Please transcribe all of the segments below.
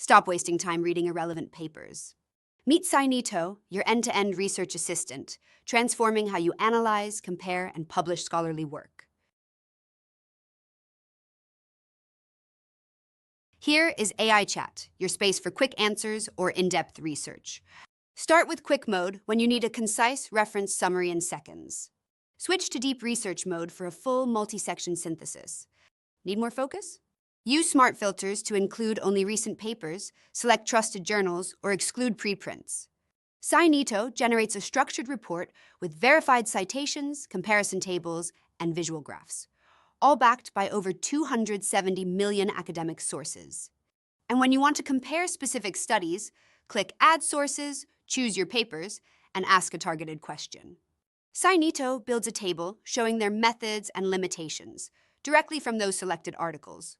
Stop wasting time reading irrelevant papers. Meet Scinito, your end-to-end research assistant, transforming how you analyze, compare, and publish scholarly work. Here is AI Chat, your space for quick answers or in-depth research. Start with quick mode when you need a concise reference summary in seconds. Switch to deep research mode for a full multi-section synthesis. Need more focus? Use smart filters to include only recent papers, select trusted journals, or exclude preprints. Scinito generates a structured report with verified citations, comparison tables, and visual graphs, all backed by over 270 million academic sources. And when you want to compare specific studies, click Add Sources, choose your papers, and ask a targeted question. Scinito builds a table showing their methods and limitations directly from those selected articles.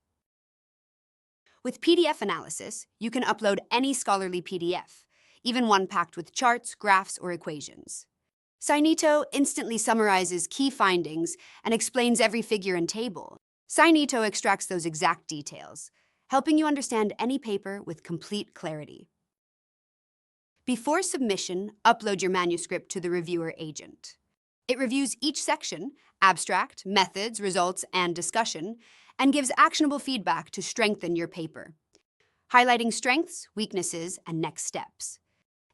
With PDF analysis, you can upload any scholarly PDF, even one packed with charts, graphs, or equations. Scinito instantly summarizes key findings and explains every figure and table. Scinito extracts those exact details, helping you understand any paper with complete clarity. Before submission, upload your manuscript to the reviewer agent. It reviews each section, abstract, methods, results, and discussion, and gives actionable feedback to strengthen your paper, highlighting strengths, weaknesses, and next steps.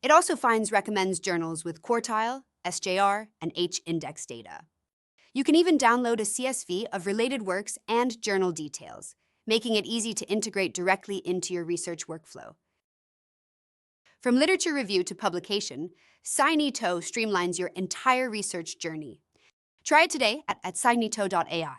It also recommends journals with quartile, SJR, and H-index data. You can even download a CSV of related works and journal details, making it easy to integrate directly into your research workflow. From literature review to publication, Scinito streamlines your entire research journey. Try it today at scinito.ai.